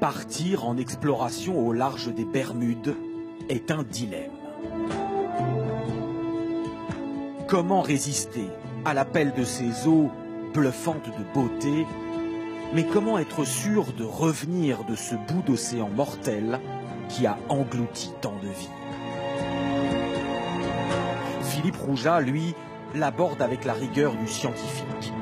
Partir en exploration au large des Bermudes est un dilemme. Comment résister à l'appel de ces eaux bluffantes de beauté, mais comment être sûr de revenir de ce bout d'océan mortel qui a englouti tant de vies? Philippe Rouja, lui, l'aborde avec la rigueur du scientifique.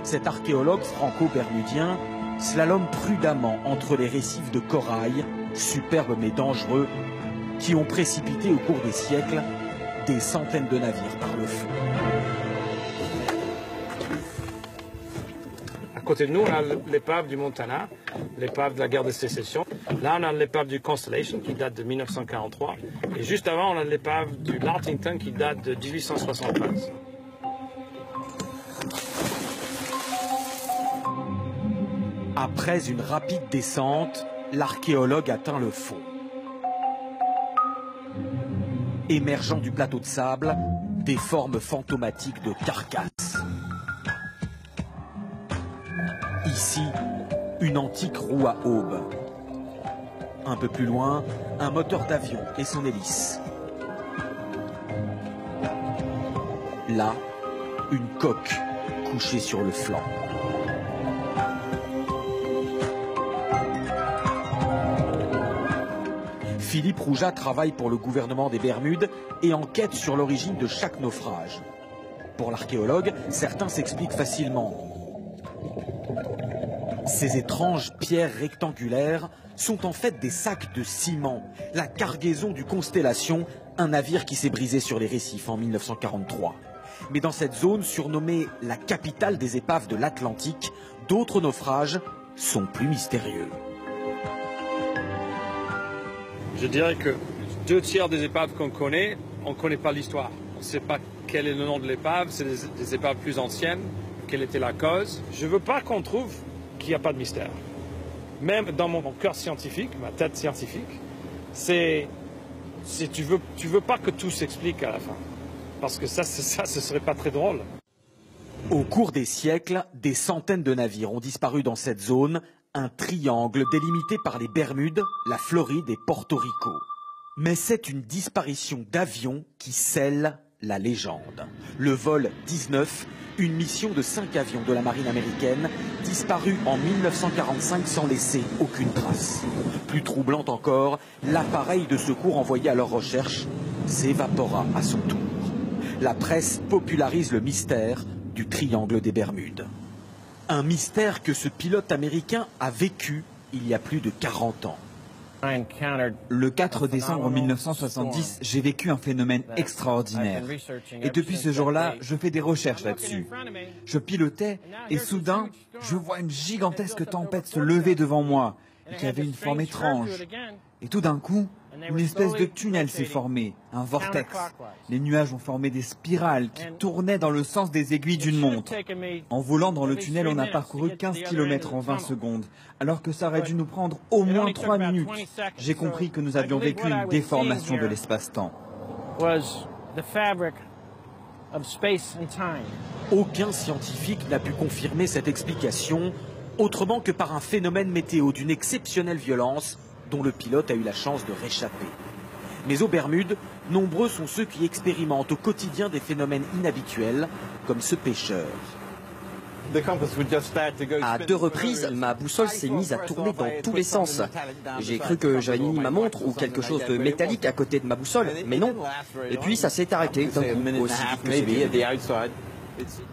Cet archéologue franco-bermudien slalome prudemment entre les récifs de corail, superbes mais dangereux, qui ont précipité au cours des siècles des centaines de navires par le feu. À côté de nous, on a l'épave du Montana, l'épave de la guerre de sécession. Là, on a l'épave du Constellation qui date de 1943. Et juste avant, on a l'épave du Lartington qui date de 1873. Après une rapide descente, l'archéologue atteint le fond. Émergeant du plateau de sable, des formes fantomatiques de carcasses. Ici, une antique roue à aubes. Un peu plus loin, un moteur d'avion et son hélice. Là, une coque couchée sur le flanc. Philippe Rouja travaille pour le gouvernement des Bermudes et enquête sur l'origine de chaque naufrage. Pour l'archéologue, certains s'expliquent facilement. Ces étranges pierres rectangulaires sont en fait des sacs de ciment, la cargaison du Constellation, un navire qui s'est brisé sur les récifs en 1943. Mais dans cette zone surnommée la capitale des épaves de l'Atlantique, d'autres naufrages sont plus mystérieux. Je dirais que 2/3 des épaves qu'on connaît, on ne connaît pas l'histoire. On ne sait pas quel est le nom de l'épave, c'est des épaves plus anciennes, quelle était la cause. Je ne veux pas qu'on trouve qu'il n'y a pas de mystère. Même dans mon cœur scientifique, ma tête scientifique, tu veux pas que tout s'explique à la fin. Parce que ça, ce serait pas très drôle. Au cours des siècles, des centaines de navires ont disparu dans cette zone, un triangle délimité par les Bermudes, la Floride et Porto Rico. Mais c'est une disparition d'avions qui scelle la légende. Le vol 19, une mission de 5 avions de la marine américaine, disparue en 1945 sans laisser aucune trace. Plus troublante encore, l'appareil de secours envoyé à leur recherche s'évapora à son tour. La presse popularise le mystère du triangle des Bermudes. Un mystère que ce pilote américain a vécu il y a plus de 40 ans. Le 4 décembre 1970, j'ai vécu un phénomène extraordinaire. Et depuis ce jour-là, je fais des recherches là-dessus. Je pilotais et soudain, je vois une gigantesque tempête se lever devant moi et qui avait une forme étrange. Et tout d'un coup, une espèce de tunnel s'est formé, un vortex. Les nuages ont formé des spirales qui tournaient dans le sens des aiguilles d'une montre. En volant dans le tunnel, on a parcouru 15 km en 20 secondes, alors que ça aurait dû nous prendre au moins 3 minutes. J'ai compris que nous avions vécu une déformation de l'espace-temps. Aucun scientifique n'a pu confirmer cette explication, autrement que par un phénomène météo d'une exceptionnelle violence dont le pilote a eu la chance de réchapper. Mais aux Bermudes, nombreux sont ceux qui expérimentent au quotidien des phénomènes inhabituels, comme ce pêcheur. À 2 reprises, ma boussole s'est mise à tourner dans tous les sens. J'ai cru que j'avais mis ma montre ou quelque chose de métallique à côté de ma boussole, mais non. Et puis ça s'est arrêté d'un coup, aussi vite que c'est venu.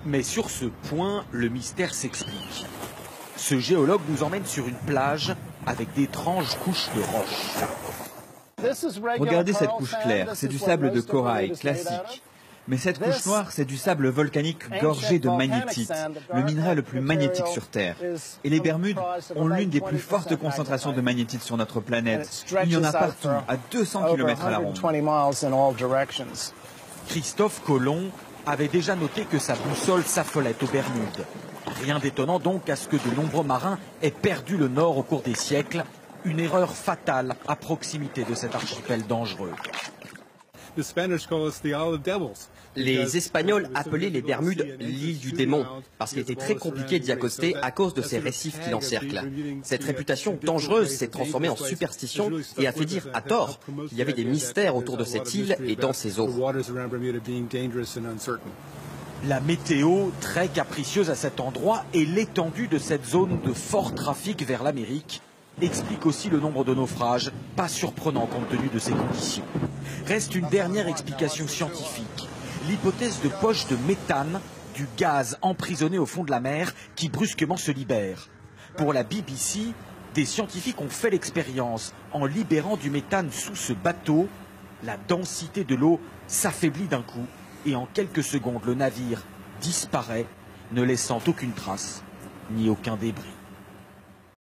Mais sur ce point, le mystère s'explique. Ce géologue nous emmène sur une plage avec d'étranges couches de roches. Regardez cette couche claire, c'est du sable de corail classique. Mais cette couche noire, c'est du sable volcanique gorgé de magnétite, le minerai le plus magnétique sur Terre. Et les Bermudes ont l'une des plus fortes concentrations de magnétite sur notre planète. Il y en a partout, à 200 km à la ronde. Christophe Colomb avait déjà noté que sa boussole s'affolait aux Bermudes. Rien d'étonnant donc à ce que de nombreux marins aient perdu le nord au cours des siècles, une erreur fatale à proximité de cet archipel dangereux. The Spanish call us the Isle of Devils. Les Espagnols appelaient les Bermudes l'île du démon, parce qu'il était très compliqué d'y accoster à cause de ces récifs qui l'encerclent. Cette réputation dangereuse s'est transformée en superstition et a fait dire, à tort, qu'il y avait des mystères autour de cette île et dans ses eaux. La météo, très capricieuse à cet endroit, et l'étendue de cette zone de fort trafic vers l'Amérique explique aussi le nombre de naufrages, pas surprenant compte tenu de ces conditions. Reste une dernière explication scientifique, l'hypothèse de poche de méthane, du gaz emprisonné au fond de la mer qui brusquement se libère. Pour la BBC, des scientifiques ont fait l'expérience. En libérant du méthane sous ce bateau, la densité de l'eau s'affaiblit d'un coup et en quelques secondes, le navire disparaît, ne laissant aucune trace ni aucun débris.